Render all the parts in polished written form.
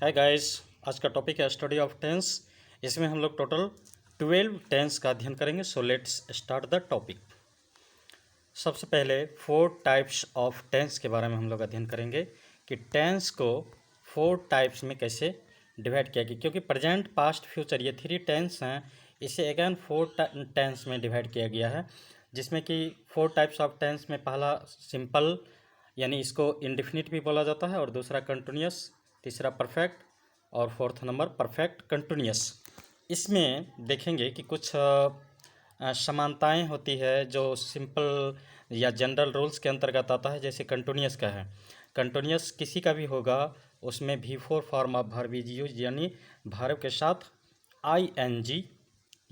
Hi guys, आज का topic है स्टडी ऑफ टेंस। इसमें हम लोग टोटल 12 टेंस का अध्ययन करेंगे। So let's start the topic. सबसे पहले 4 टाइप्स ऑफ टेंस के बारे में हम लोग अध्ययन करेंगे कि टेंस को 4 टाइप्स में कैसे डिवाइड किया गया, क्योंकि प्रेजेंट, पास्ट, फ्यूचर ये 3 टेंस हैं। इसे अगेन 4 टेंस में डिवाइड किया गया है, जिसमें कि 4 टाइप्स ऑफ टेंस में पहला सिंपल यानी इसको इंडेफिनिट भी बोला जाता है, और दूसरा कंटिन्यूअस, तीसरा परफेक्ट और फोर्थ नंबर परफेक्ट कंटिन्यूअस। इसमें देखेंगे कि कुछ समानताएं होती है जो सिंपल या जनरल रूल्स के अंतर्गत आता है। जैसे कंटिन्यूअस का है, कंटिन्यूअस किसी का भी होगा, उसमें V4 form of verb is use, यानी वर्ब के साथ ING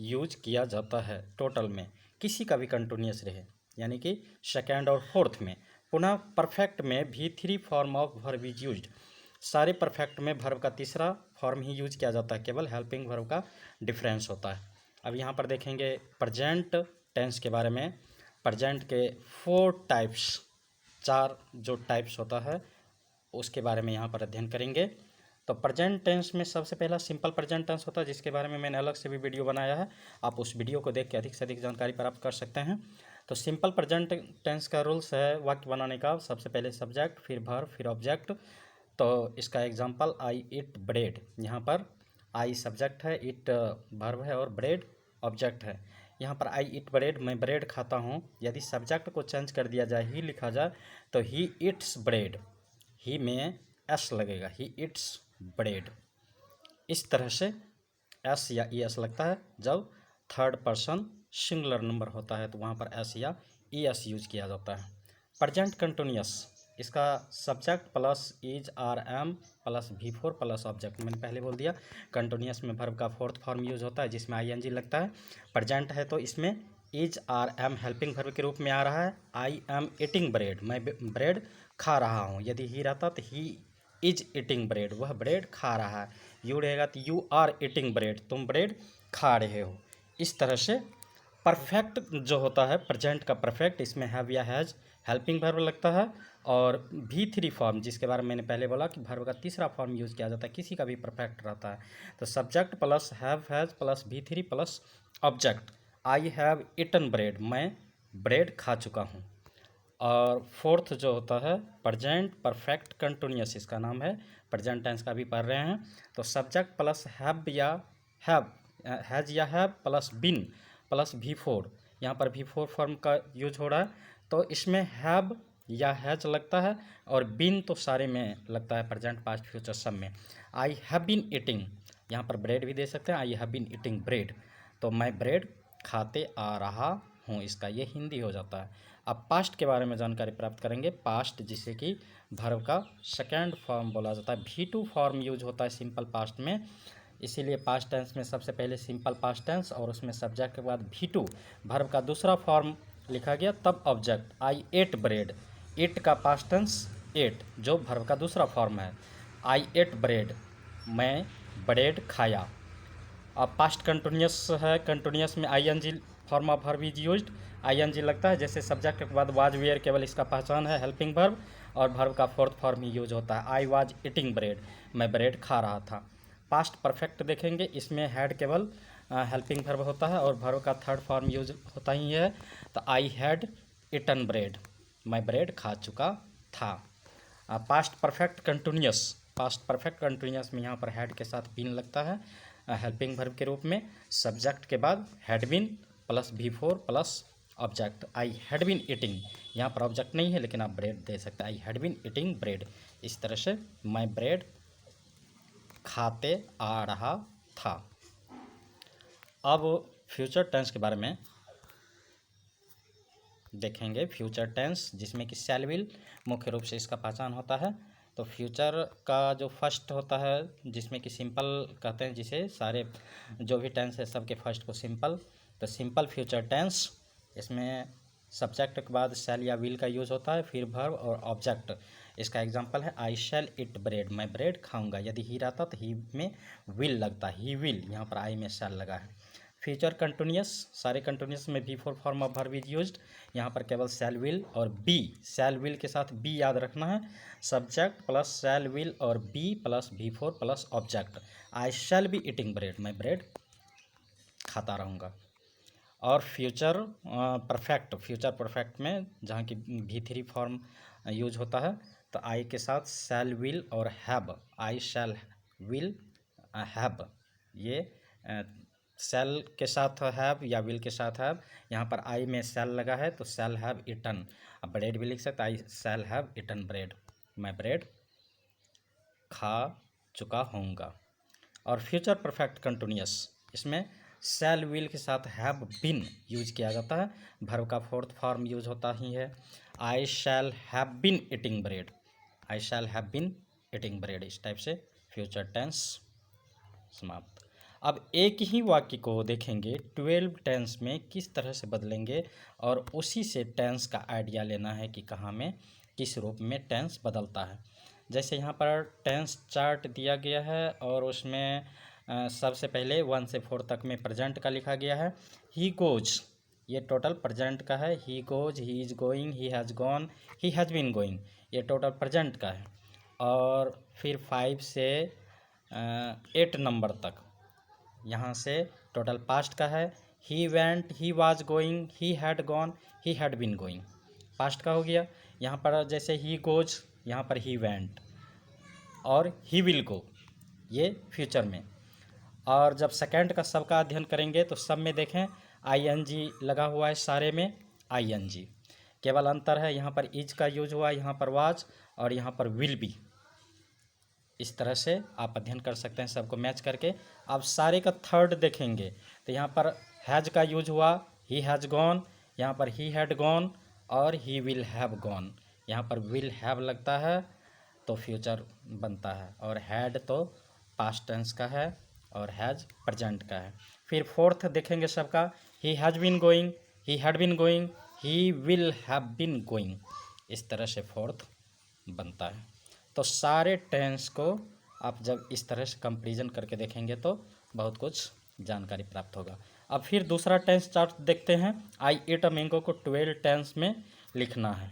यूज किया जाता है। टोटल में किसी का भी कंटिन्यूअस रहे, यानी कि सेकेंड और फोर्थ में। पुनः परफेक्ट में V3 form of verb is used. सारे परफेक्ट में वर्ब का तीसरा फॉर्म ही यूज किया जाता है, केवल हेल्पिंग वर्ब का डिफरेंस होता है। अब यहाँ पर देखेंगे प्रेजेंट टेंस के बारे में। प्रेजेंट के 4 टाइप्स, 4 जो टाइप्स होता है उसके बारे में यहाँ पर अध्ययन करेंगे। तो प्रेजेंट टेंस में सबसे पहला सिंपल प्रेजेंट टेंस होता है, जिसके बारे में मैंने अलग से भी वीडियो बनाया है। आप उस वीडियो को देख के अधिक से अधिक जानकारी प्राप्त कर सकते हैं। तो सिंपल प्रेजेंट टेंस का रूल्स है वाक्य बनाने का, सबसे पहले सब्जेक्ट, फिर वर्ब, फिर ऑब्जेक्ट। तो इसका एग्जांपल आई ईट ब्रेड। यहाँ पर आई सब्जेक्ट है, ईट वर्ब है और ब्रेड ऑब्जेक्ट है। यहाँ पर आई ईट ब्रेड, मैं ब्रेड खाता हूँ। यदि सब्जेक्ट को चेंज कर दिया जाए, ही लिखा जाए, तो ही ईट्स ब्रेड, ही में एस लगेगा, ही ईट्स ब्रेड। इस तरह से एस या ई एस लगता है। जब थर्ड पर्सन सिंगुलर नंबर होता है तो वहाँ पर एस या ई एस यूज किया जाता है। प्रेजेंट कंटिन्यूअस, इसका subject plus is are am plus V4 plus object, मैंने पहले बोल दिया। कंटिन्यूअस में वर्ब का फोर्थ फॉर्म यूज होता है, जिसमें ING लगता है। प्रेजेंट है तो इसमें is are am helping verb के रूप में आ रहा है। आई एम ईटिंग ब्रेड, मैं ब्रेड खा रहा हूँ। यदि ही रहता तो ही इज ईटिंग ब्रेड, वह ब्रेड खा रहा है। यू रहेगा तो यू आर ईटिंग ब्रेड, तुम ब्रेड खा रहे हो। इस तरह से परफेक्ट जो होता है, प्रेजेंट का परफेक्ट, इसमें हैव या हैज हेल्पिंग वर्ब लगता है, और V3 फॉर्म, जिसके बारे में मैंने पहले बोला कि वर्ब का तीसरा फॉर्म यूज किया जाता है, किसी का भी परफेक्ट रहता है। तो subject plus have has plus V3 plus object. I have eaten bread, मैं ब्रेड खा चुका हूँ। और फोर्थ जो होता है प्रेजेंट परफेक्ट कंटिन्यूअस, इसका नाम है। प्रेजेंट टेंस का भी पढ़ रहे हैं। तो सब्जेक्ट प्लस हैव या हैव, हैज या have plus been plus V4, यहाँ पर V4 फॉर्म का यूज हो रहा है। तो इसमें हैव या हैज लगता है, और बिन तो सारे में लगता है, प्रेजेंट, पास्ट, फ्यूचर सब में। आई हैव बीन ईटिंग, यहाँ पर ब्रेड भी दे सकते हैं, I have been eating bread, तो मैं ब्रेड खाते आ रहा हूँ, इसका ये हिंदी हो जाता है। अब पास्ट के बारे में जानकारी प्राप्त करेंगे। पास्ट जिसे कि वर्ब का सेकेंड फॉर्म बोला जाता है, V2 फॉर्म यूज होता है सिंपल पास्ट में। इसीलिए पास्ट टेंस में सबसे पहले सिंपल पास्ट टेंस, और उसमें सब्जेक्ट के बाद V2 वर्ब का दूसरा फॉर्म लिखा गया, तब ऑब्जेक्ट। आई एट ब्रेड, एट का पास्ट टेंस एट, जो वर्ब का दूसरा फॉर्म है। आई एट ब्रेड, मैं ब्रेड खाया। अब पास्ट कंटिन्यूअस है, कंटिन्यूअस में ING form of verb is used, ING लगता है। जैसे सब्जेक्ट के बाद वाज वेयर, केवल इसका पहचान है हेल्पिंग वर्ब, और वर्ब का फोर्थ फॉर्म ही यूज होता है। आई वाज ईटिंग ब्रेड, मैं ब्रेड खा रहा था। पास्ट परफेक्ट देखेंगे, इसमें हैड केवल हेल्पिंग वर्ब होता है, और वर्ब का थर्ड फॉर्म यूज होता ही है। तो आई हैड ईटन ब्रेड, मैं ब्रेड खा चुका था। Past perfect continuous, past perfect continuous में यहाँ पर हैड के साथ बीन लगता है हेल्पिंग वर्ब के रूप में। सब्जेक्ट के बाद had been plus V4 plus object. I had been eating, यहाँ पर ऑब्जेक्ट नहीं है, लेकिन आप ब्रेड दे सकते हैं। I had been eating bread, इस तरह से मैं ब्रेड खाते आ रहा था। अब फ्यूचर टेंस के बारे में देखेंगे। फ्यूचर टेंस जिसमें कि शैल विल मुख्य रूप से इसका पहचान होता है। तो फ्यूचर का जो फर्स्ट होता है, जिसमें कि सिंपल कहते हैं, जिसे सारे जो भी टेंस है सबके फर्स्ट को सिंपल। तो सिंपल फ्यूचर टेंस, इसमें सब्जेक्ट के बाद शैल या विल का यूज होता है, फिर वर्ब और ऑब्जेक्ट। इसका एग्जांपल है आई शैल इट ब्रेड, मैं ब्रेड खाऊंगा। यदि ही रहता तो ही में विल लगता, ही विल, यहाँ पर आई में शैल लगा है। फ्यूचर कंटिन्यूस, सारे कंटिन्यूस में V4 form of verb is used. यहाँ पर केवल शैल विल और बी, शैल विल के साथ बी याद रखना है, सब्जेक्ट प्लस शैल विल और be plus V4 plus object. I shall be eating bread, मैं ब्रेड खाता रहूँगा। और फ्यूचर परफेक्ट, फ्यूचर परफेक्ट में जहाँ की V3 फॉर्म यूज होता है, तो आई के साथ शैल विल और have, I shell will have, ये शैल के साथ हैव या विल के साथ हैव। यहाँ पर आई में शैल लगा है तो शैल हैव ईटन। अब ब्रेड भी लिख सकते, आई शैल हैव ईटन ब्रेड, मैं ब्रेड खा चुका हूँगा। और फ्यूचर परफेक्ट कंटिन्यूस, इसमें शैल विल के साथ हैव बीन यूज किया जाता है। वर्ब का फोर्थ फॉर्म यूज होता ही है, I shall have been eating bread, I shall have been eating bread. इस टाइप से फ्यूचर टेंस समाप्त। अब एक ही वाक्य को देखेंगे 12 टेंस में किस तरह से बदलेंगे, और उसी से टेंस का आइडिया लेना है कि कहाँ में किस रूप में टेंस बदलता है। जैसे यहाँ पर टेंस चार्ट दिया गया है और उसमें सबसे पहले 1 से 4 तक में प्रेजेंट का लिखा गया है। ही गोज, ये टोटल प्रेजेंट का है। He goes, he is going, he has gone, he has been going, ये टोटल प्रेजेंट का है। और फिर 5 से 8 नंबर तक यहाँ से टोटल पास्ट का है। He went, he was going, he had gone, he had been going, past का हो गया। यहाँ पर जैसे ही गोज, यहाँ पर ही वेंट, और ही विल गो, ये फ्यूचर में। और जब सेकंड का सबका अध्ययन करेंगे तो सब में देखें आईएनजी लगा हुआ है, सारे में आईएनजी, केवल अंतर है यहाँ पर इज का यूज हुआ, यहाँ पर वाज, और यहाँ पर विल बी। इस तरह से आप अध्ययन कर सकते हैं सबको मैच करके। अब सारे का थर्ड देखेंगे तो यहाँ पर हैज़ का यूज हुआ, ही हैज़ गॉन, यहाँ पर ही हैड गॉन, और ही विल हैव गॉन। यहाँ पर विल हैव लगता है तो फ्यूचर बनता है, और हैड तो पास्ट टेंस का है, और हैज़ प्रेजेंट का है। फिर फोर्थ देखेंगे सबका, he has been going, he had been going, he will have been going. इस तरह से फोर्थ बनता है। तो सारे टेंस को आप जब इस तरह से कंपैरिजन करके देखेंगे तो बहुत कुछ जानकारी प्राप्त होगा। अब फिर दूसरा टेंस चार्ट देखते हैं। आई ईट अ मैंगो को 12 टेंस में लिखना है।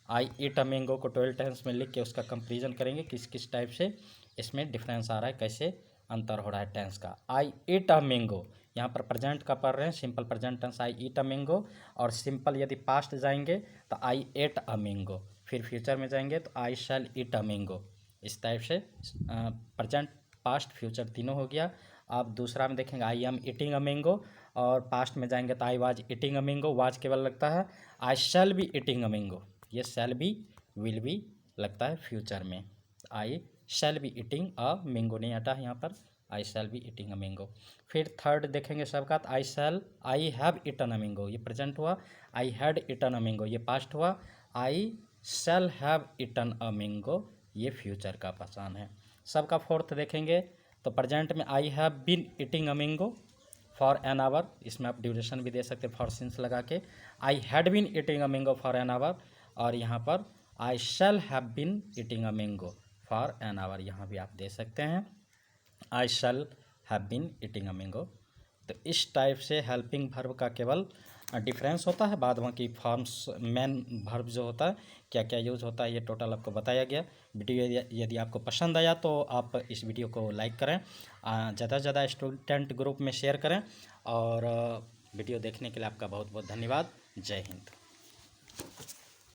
आई ईट अ मैंगो को 12 टेंस में लिख के उसका कंपैरिजन करेंगे किस किस टाइप से इसमें डिफरेंस आ रहा है, कैसे अंतर हो रहा है टेंस का। आई ईट अ मैंगो, यहाँ पर प्रेजेंट का पढ़ रहे हैं, simple present tense I eat a mango. और सिंपल यदि पास्ट जाएंगे तो आई एट अ मैंगो। फिर फ्यूचर में जाएंगे तो I shall eat a mango. इस टाइप से प्रेजेंट, पास्ट, फ्यूचर तीनों हो गया। आप दूसरा में देखेंगे I am eating a mango, और पास्ट में जाएंगे तो I was eating a mango, was केवल लगता है। I shall be eating a mango, ये शैल बी विल बी लगता है फ्यूचर में। I shall be eating a mango नहीं आता है यहाँ पर, I shall be eating a mango. फिर थर्ड देखेंगे सबका तो I have eaten a mango, ये प्रेजेंट हुआ। I had eaten a mango, ये पास्ट हुआ। I shall have eaten a mango, ये फ्यूचर का पहचान है। सबका फोर्थ देखेंगे तो प्रेजेंट में I have been eating a mango for an our, इसमें आप ड्यूरेशन भी दे सकते हैं फॉर सिंस लगा के। I had been eating a mango for an hour, और यहाँ पर I shall have been eating a mango for an hour, यहाँ भी आप दे सकते हैं I shall have been eating a mango. तो इस टाइप से हेल्पिंग वर्ब का केवल डिफरेंस होता है, बाद बाकी फॉर्म्स मेन वर्ब जो होता है क्या क्या यूज होता है ये टोटल आपको बताया गया। वीडियो यदि आपको पसंद आया तो आप इस वीडियो को लाइक करें, ज़्यादा से ज़्यादा स्टूडेंट ग्रुप में शेयर करें, और वीडियो देखने के लिए आपका बहुत बहुत धन्यवाद। जय हिंद।